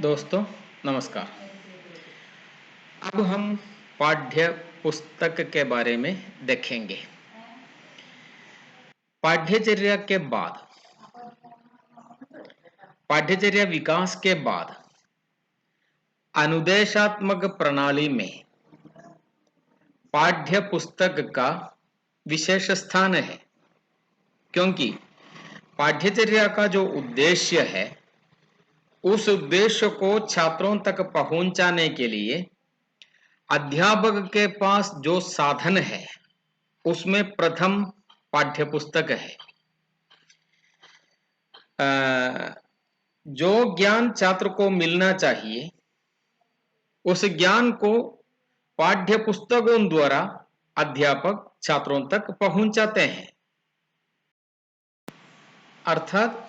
दोस्तों नमस्कार। अब हम पाठ्य पुस्तक के बारे में देखेंगे। पाठ्यचर्या के बाद, पाठ्यचर्या विकास के बाद अनुदेशात्मक प्रणाली में पाठ्य पुस्तक का विशेष स्थान है, क्योंकि पाठ्यचर्या का जो उद्देश्य है उस उद्देश्य को छात्रों तक पहुंचाने के लिए अध्यापक के पास जो साधन है उसमें प्रथम पाठ्य पुस्तक है। जो ज्ञान छात्र को मिलना चाहिए उस ज्ञान को पाठ्य पुस्तकों द्वारा अध्यापक छात्रों तक पहुंचाते हैं। अर्थात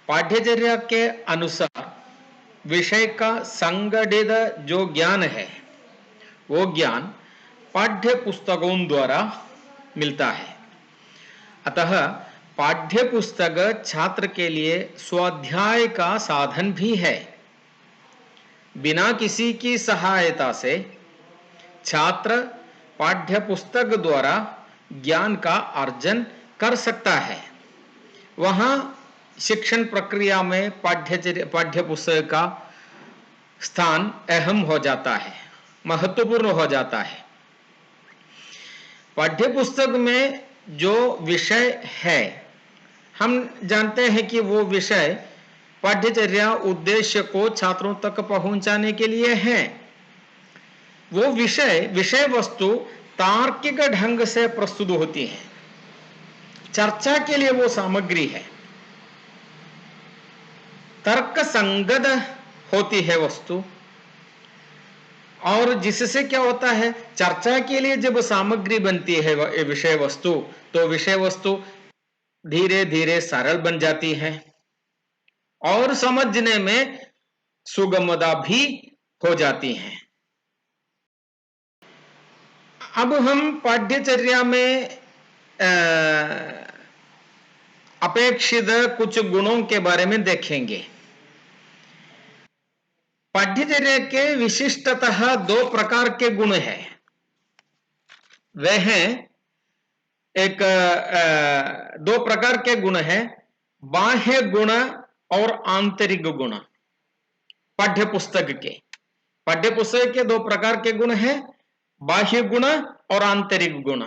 पाठ्यचर्या के अनुसार विषय का संगठित जो ज्ञान है वो ज्ञान पाठ्य पुस्तकों द्वारा मिलता है। अतः पाठ्य पुस्तक छात्र के लिए स्वाध्याय का साधन भी है। बिना किसी की सहायता से छात्र पाठ्य पुस्तक द्वारा ज्ञान का अर्जन कर सकता है। वहाँ शिक्षण प्रक्रिया में पाठ्य पुस्तक का स्थान अहम हो जाता है, महत्वपूर्ण हो जाता है। पाठ्य पुस्तक में जो विषय है हम जानते हैं कि वो विषय पाठ्यचर्या उद्देश्य को छात्रों तक पहुंचाने के लिए है। वो विषय वस्तु तार्किक ढंग से प्रस्तुत होती है, चर्चा के लिए वो सामग्री है, तर्क संगत होती है वस्तु। और जिससे क्या होता है, चर्चा के लिए जब सामग्री बनती है विषय वस्तु, तो विषय वस्तु धीरे धीरे सरल बन जाती है और समझने में सुगमता भी हो जाती है। अब हम पाठ्यचर्या में अपेक्षित कुछ गुणों के बारे में देखेंगे। पाठ्यचर्या के विशिष्टतः दो प्रकार के गुण हैं। वे हैं दो प्रकार के गुण हैं, बाह्य गुण और आंतरिक गुण। पाठ्य पुस्तक के दो प्रकार के गुण हैं, बाह्य गुण और आंतरिक गुण।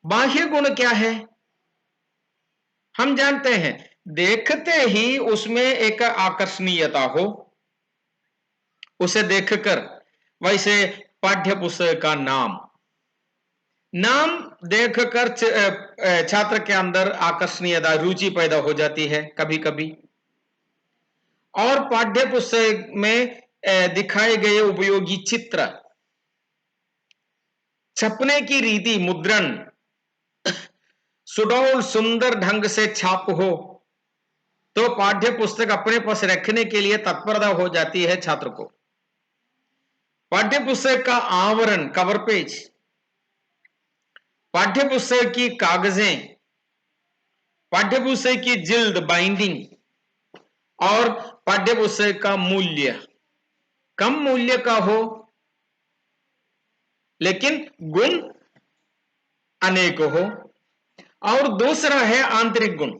बाह्य गुण क्या है? हम जानते हैं, देखते ही उसमें एक आकर्षणीयता हो, उसे देखकर वैसे पाठ्य पुस्तक का नाम देखकर छात्र के अंदर आकर्षणीयता, रुचि पैदा हो जाती है कभी कभी। और पाठ्य पुस्तक में दिखाए गए उपयोगी चित्र, छपने की रीति, मुद्रण सुडौल सुंदर ढंग से छाप हो तो पाठ्य पुस्तक अपने पास रखने के लिए तत्परता हो जाती है छात्र को। पाठ्य पुस्तक का आवरण, कवर पेज, पाठ्य पुस्तक की कागजें, पाठ्य पुस्तक की जिल्द, बाइंडिंग, और पाठ्य पुस्तक का मूल्य कम मूल्य का हो लेकिन गुण अनेक हो। और दूसरा है आंतरिक गुण।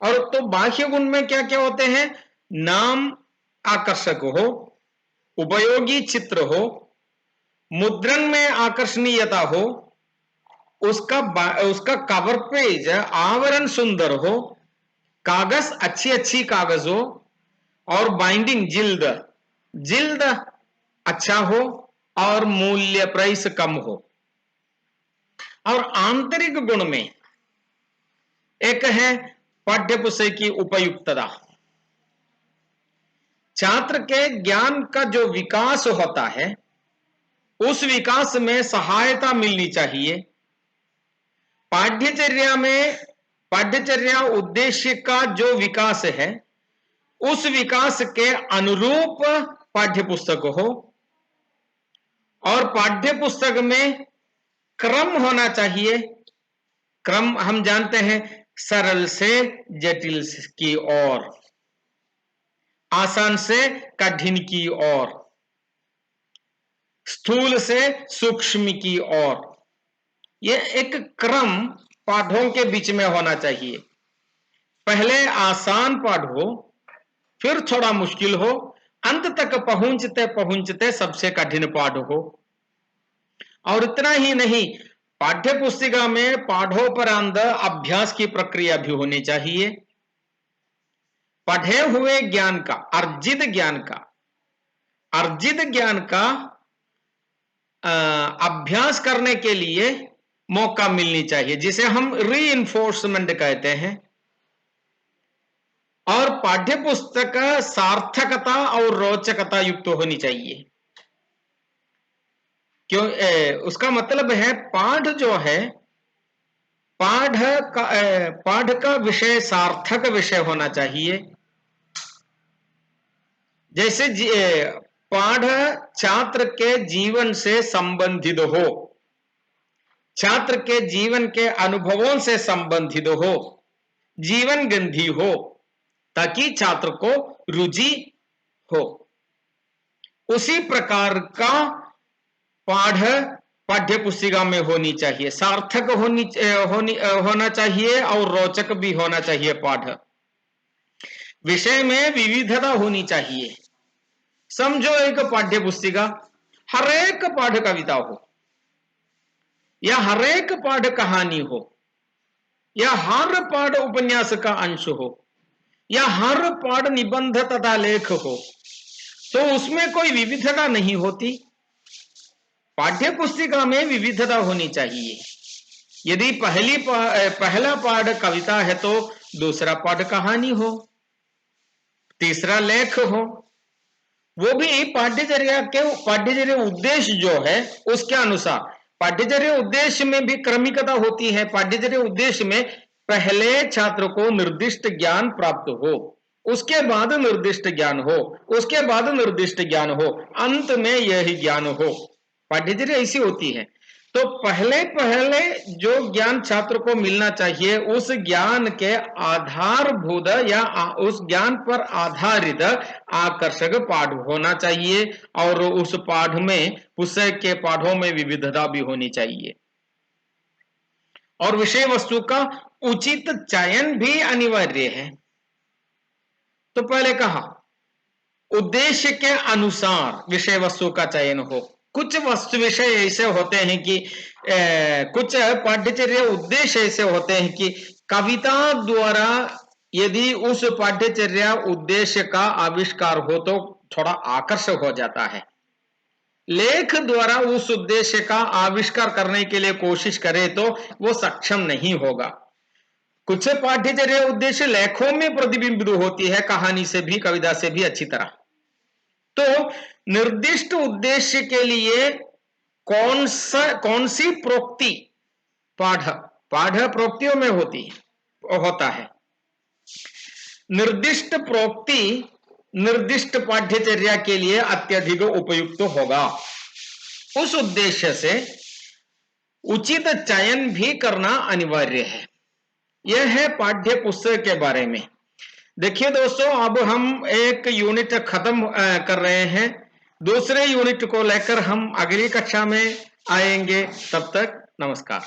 और तो बाह्य गुण में क्या क्या होते हैं? नाम आकर्षक हो, उपयोगी चित्र हो, मुद्रण में आकर्षणीयता हो, उसका कवर पेज, आवरण सुंदर हो, कागज अच्छी कागज हो, और बाइंडिंग, जिल्द अच्छा हो, और मूल्य, प्राइस कम हो। और आंतरिक गुण में एक है पाठ्य पुस्तक की उपयुक्तता। छात्र के ज्ञान का जो विकास होता है उस विकास में सहायता मिलनी चाहिए। पाठ्यचर्या उद्देश्य का जो विकास है उस विकास के अनुरूप पाठ्य पुस्तक हो, और पाठ्य पुस्तक में क्रम होना चाहिए। क्रम हम जानते हैं, सरल से जटिल की ओर। आसान से कठिन की ओर, स्थूल से सूक्ष्म की ओर। यह एक क्रम पाठों के बीच में होना चाहिए। पहले आसान पढ़ो, फिर थोड़ा मुश्किल हो, अंत तक पहुंचते पहुंचते सबसे कठिन पाठ हो। और इतना ही नहीं, पाठ्य पुस्तिका में पाठों पर अंदर अभ्यास की प्रक्रिया भी होनी चाहिए। पढ़े हुए ज्ञान का, अर्जित ज्ञान का अभ्यास करने के लिए मौका मिलनी चाहिए, जिसे हम रीइंफोर्समेंट कहते हैं। और पाठ्य पुस्तक सार्थकता और रोचकता युक्त होनी चाहिए। क्यों? उसका मतलब है पाठ जो है, पाठ का विषय सार्थक विषय होना चाहिए। जैसे पाठ छात्र के जीवन से संबंधित हो, छात्र के जीवन के अनुभवों से संबंधित हो, जीवन गंधी हो, ताकि छात्र को रुचि हो। उसी प्रकार का पाठ पाठ्य पुस्तिका में होनी चाहिए, सार्थक होना चाहिए और रोचक भी होना चाहिए। पाठ विषय में विविधता होनी चाहिए। समझो एक पाठ्य पुस्तिका, हर एक पाठ कविता हो, या हर एक पाठ कहानी हो, या हर पाठ उपन्यास का अंश हो, या हर पाठ निबंध तथा लेख हो, तो उसमें कोई विविधता नहीं होती। पाठ्य पुस्तिका में विविधता होनी चाहिए। यदि पहला पाठ कविता है तो दूसरा पाठ कहानी हो, तीसरा लेख हो। वो भी पाठ्यचर्या उद्देश्य जो है उसके अनुसार। पाठ्यचर्या उद्देश्य में भी क्रमिकता होती है। पाठ्यचर्या उद्देश्य में पहले छात्र को निर्दिष्ट ज्ञान प्राप्त हो, उसके बाद निर्दिष्ट ज्ञान हो, उसके बाद निर्दिष्ट ज्ञान हो, अंत में यही ज्ञान हो। पाठ्यचर्या ऐसी होती है। तो पहले जो ज्ञान छात्र को मिलना चाहिए, उस ज्ञान के आधारभूत या उस ज्ञान पर आधारित आकर्षक पाठ होना चाहिए। और उस पाठ में, पुस्तक के पाठों में विविधता भी होनी चाहिए। और विषय वस्तु का उचित चयन भी अनिवार्य है। तो पहले कहा, उद्देश्य के अनुसार विषय वस्तु का चयन हो। कुछ वस्तु विषय ऐसे होते हैं कि कुछ पाठ्यचर्या उद्देश्य ऐसे होते हैं कि कविता द्वारा यदि उस पाठ्यचर्या उद्देश्य का आविष्कार हो तो थोड़ा आकर्षक हो जाता है। लेख द्वारा उस उद्देश्य का आविष्कार करने के लिए कोशिश करे तो वो सक्षम नहीं होगा। कुछ पाठ्यचर्या उद्देश्य लेखों में प्रतिबिंबित होती है, कहानी से भी, कविता से भी अच्छी तरह। तो निर्दिष्ट उद्देश्य के लिए कौन सी प्रोक्ति पाठ प्रोक्तियों में होता है। निर्दिष्ट प्रोक्ति निर्दिष्ट पाठ्यचर्या के लिए अत्यधिक उपयुक्त होगा। उस उद्देश्य से उचित चयन भी करना अनिवार्य है। यह है पाठ्य पुस्तक के बारे में। देखिए दोस्तों, अब हम एक यूनिट खत्म कर रहे हैं। दूसरे यूनिट को लेकर हम अगली कक्षा में आएंगे। तब तक नमस्कार।